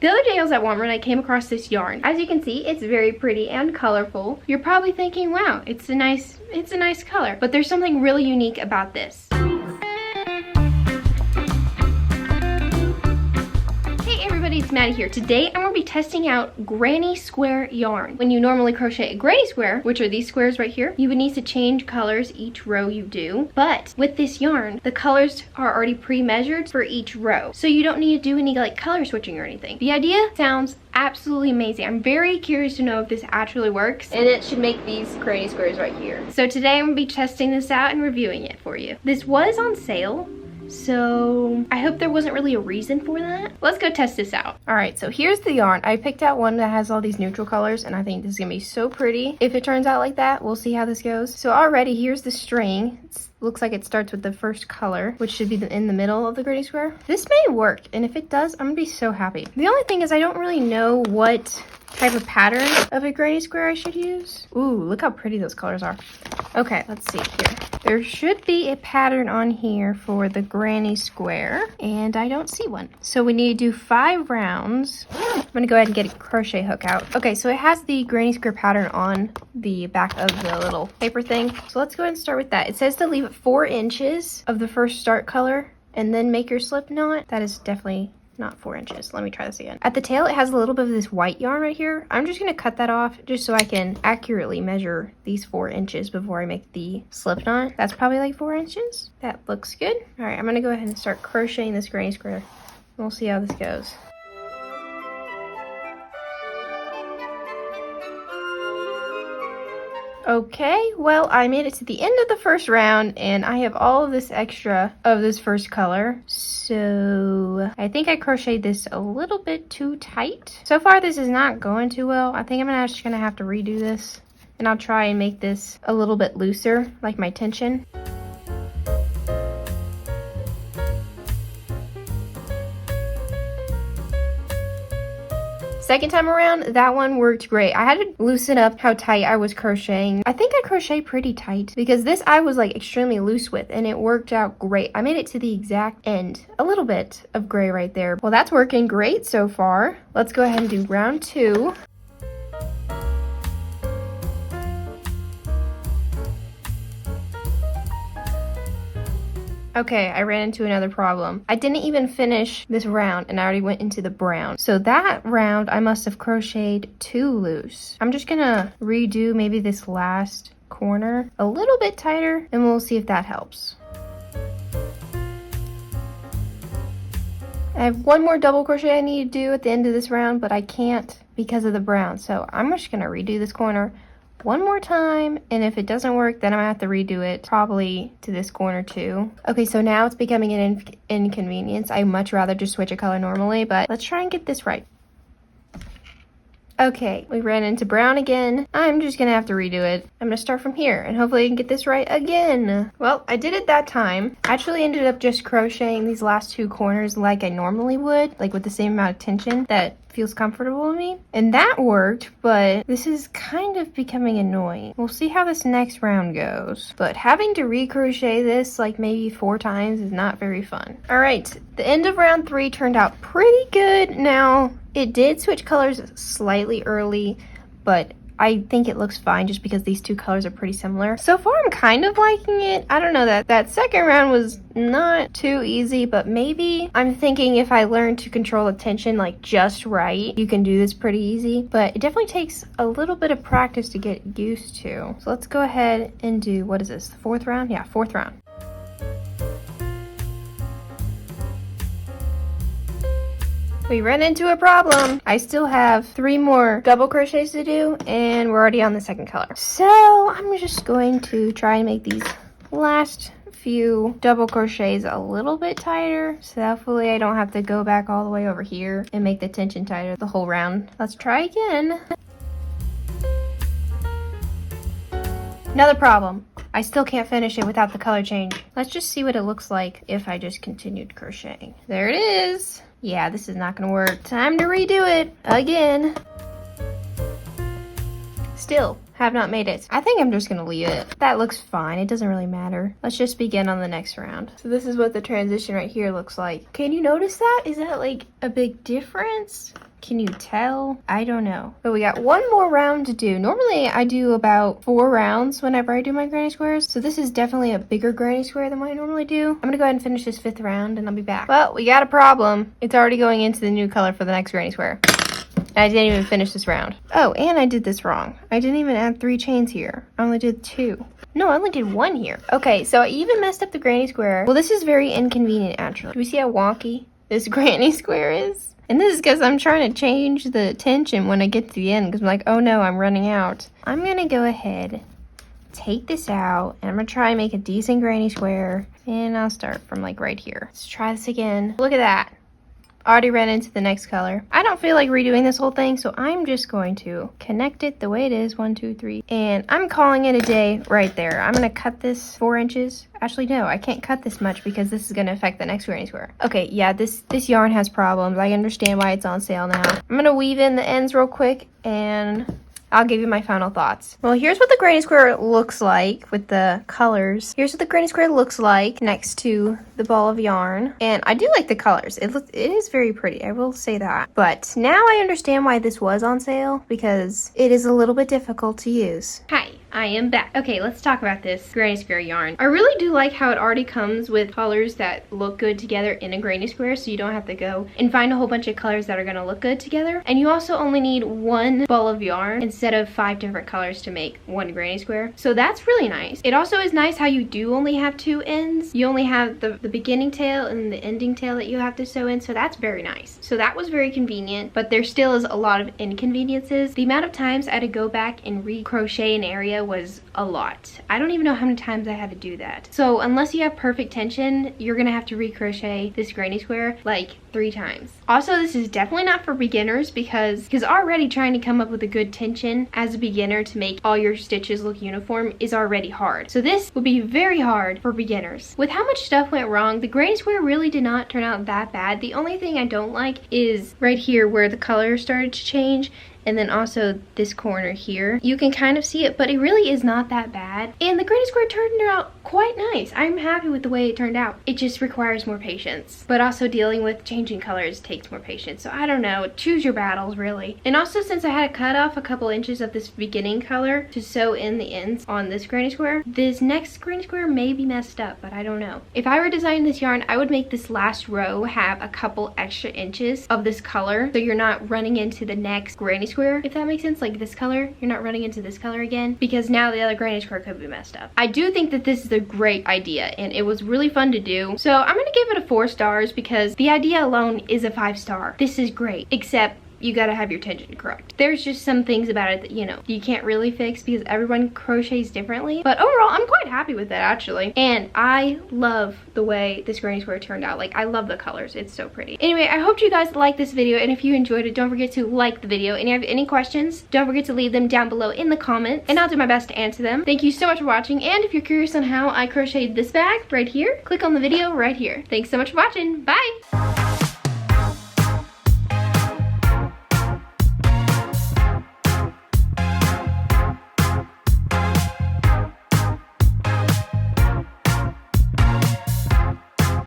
The other day I was at Walmart and I came across this yarn. As you can see, it's very pretty and colorful. You're probably thinking, wow, it's a nice color. But there's something really unique about this. Hey everybody, it's Maddie here. Today I'm going to be testing out granny square yarn. When you normally crochet a granny square, which are these squares right here, you would need to change colors each row you do. But with this yarn, the colors are already pre-measured for each row. So you don't need to do any like color switching or anything. The idea sounds absolutely amazing. I'm very curious to know if this actually works, and it should make these granny squares right here. So today I'm going to be testing this out and reviewing it for you. This was on sale, so I hope there wasn't really a reason for that. Let's go test this out. All right, so here's the yarn. I picked out one that has all these neutral colors, and I think this is gonna be so pretty. If it turns out like that, we'll see how this goes. So already, here's the string. Looks like it starts with the first color, which should be in the middle of the granny square. This may work, and if it does, I'm gonna be so happy. The only thing is I don't really know what type of pattern of a granny square I should use. Ooh, look how pretty those colors are. Okay, let's see here. There should be a pattern on here for the granny square, and I don't see one. So we need to do 5 rounds. I'm gonna go ahead and get a crochet hook out. Okay, so it has the granny square pattern on the back of the little paper thing. So let's go ahead and start with that. It says to leave it 4 inches of the first start color and then make your slip knot. That is definitely not 4 inches. Let me try this again. At the tail, it has a little bit of this white yarn right here. I'm just gonna cut that off just so I can accurately measure these 4 inches before I make the slip knot. That's probably like 4 inches. That looks good. All right, I'm gonna go ahead and start crocheting this granny square. We'll see how this goes. Okay, well, I made it to the end of the first round, and I have all of this extra of this first color. So I think I crocheted this a little bit too tight. So far, this is not going too well. I think I'm just gonna have to redo this, and I'll try and make this a little bit looser, like my tension. Second time around, that one worked great. I had to loosen up how tight I was crocheting. I think I crocheted pretty tight because this I was like extremely loose with, and it worked out great. I made it to the exact end. A little bit of gray right there. Well, that's working great so far. Let's go ahead and do round 2. Okay, I ran into another problem. I didn't even finish this round and I already went into the brown. So that round I must have crocheted too loose. I'm just gonna redo maybe this last corner a little bit tighter and we'll see if that helps. I have one more double crochet I need to do at the end of this round, but I can't because of the brown. So I'm just gonna redo this corner one more time, and if it doesn't work, then I'm gonna have to redo it probably to this corner too. Okay, so now it's becoming an inconvenience. I much rather just switch a color normally, but let's try and get this right. Okay, we ran into brown again. I'm just gonna have to redo it. I'm gonna start from here and hopefully I can get this right again. Well, I did it that time. I actually ended up just crocheting these last 2 corners like I normally would, like with the same amount of tension that feels comfortable to me. And that worked, but this is kind of becoming annoying. We'll see how this next round goes. But having to recrochet this like maybe 4 times is not very fun. All right, the end of round 3 turned out pretty good. Now, it did switch colors slightly early, but I think it looks fine just because these 2 colors are pretty similar. So far, I'm kind of liking it. I don't know, that second round was not too easy, but maybe I'm thinking if I learn to control the tension like just right, you can do this pretty easy. But it definitely takes a little bit of practice to get used to. So let's go ahead and do, what is this, the 4th round? Yeah, 4th round. We ran into a problem. I still have 3 more double crochets to do, and we're already on the second color. So I'm just going to try and make these last few double crochets a little bit tighter, so hopefully I don't have to go back all the way over here and make the tension tighter the whole round. Let's try again. Another problem. I still can't finish it without the color change. Let's just see what it looks like if I just continued crocheting. There it is. Yeah, this is not gonna work. Time to redo it again. Still have not made it. I think I'm just gonna leave it. That looks fine. It doesn't really matter. Let's just begin on the next round. So this is what the transition right here looks like. Can you notice that? Is that like a big difference? Can you tell? I don't know. But we got one more round to do. Normally I do about 4 rounds whenever I do my granny squares. So this is definitely a bigger granny square than what I normally do. I'm gonna go ahead and finish this 5th round and I'll be back. Well, we got a problem. It's already going into the new color for the next granny square. I didn't even finish this round. Oh, and I did this wrong. I didn't even add 3 chains here. I only did 2. No, I only did 1 here. Okay, so I even messed up the granny square. Well, this is very inconvenient, actually. Do we see how wonky this granny square is? And this is because I'm trying to change the tension when I get to the end, because I'm like, oh no, I'm running out. I'm gonna go ahead, take this out, and I'm gonna try and make a decent granny square. And I'll start from like right here. Let's try this again. Look at that. Already ran into the next color. I don't feel like redoing this whole thing, so I'm just going to connect it the way it is. 1, 2, 3. And I'm calling it a day right there. I'm gonna cut this 4 inches. Actually, no, I can't cut this much because this is gonna affect the next granny square. Okay, yeah, this yarn has problems. I understand why it's on sale now. I'm gonna weave in the ends real quick and I'll give you my final thoughts. Well, here's what the granny square looks like with the colors. Here's what the granny square looks like next to the ball of yarn. And I do like the colors. It is very pretty, I will say that. But now I understand why this was on sale, because it is a little bit difficult to use. Hi, I am back. Okay, let's talk about this granny square yarn. I really do like how it already comes with colors that look good together in a granny square, so you don't have to go and find a whole bunch of colors that are gonna look good together. And you also only need 1 ball of yarn instead of 5 different colors to make 1 granny square. So that's really nice. It also is nice how you do only have 2 ends. You only have the beginning tail and the ending tail that you have to sew in, so that's very nice. So that was very convenient, but there still is a lot of inconveniences. The amount of times I had to go back and re-crochet an area was a lot. I don't even know how many times I had to do that. So unless you have perfect tension, you're gonna have to re-crochet this granny square like 3 times. Also, this is definitely not for beginners because already trying to come up with a good tension as a beginner to make all your stitches look uniform is already hard. So this would be very hard for beginners. With how much stuff went wrong, the granny square really did not turn out that bad. The only thing I don't like is right here where the color started to change. And then also this corner here. You can kind of see it, but it really is not that bad. And the granny square turned out quite nice. I'm happy with the way it turned out. It just requires more patience. But also dealing with changing colors takes more patience. So I don't know, choose your battles really. And also since I had to cut off a couple inches of this beginning color to sew in the ends on this granny square, this next granny square may be messed up, but I don't know. If I were designing this yarn, I would make this last row have a couple extra inches of this color so you're not running into the next granny square, if that makes sense. Like this color, you're not running into this color again, because now the other granny square could be messed up. I do think that this is a great idea and it was really fun to do, so I'm gonna give it a 4 stars because the idea alone is a 5-star. This is great, except you gotta have your tension correct. There's just some things about it that, you know, you can't really fix because everyone crochets differently. But overall, I'm quite happy with it actually. And I love the way this granny square turned out. Like, I love the colors. It's so pretty. Anyway, I hope you guys liked this video. And if you enjoyed it, don't forget to like the video. And if you have any questions, don't forget to leave them down below in the comments. And I'll do my best to answer them. Thank you so much for watching. And if you're curious on how I crocheted this bag right here, click on the video right here. Thanks so much for watching. Bye!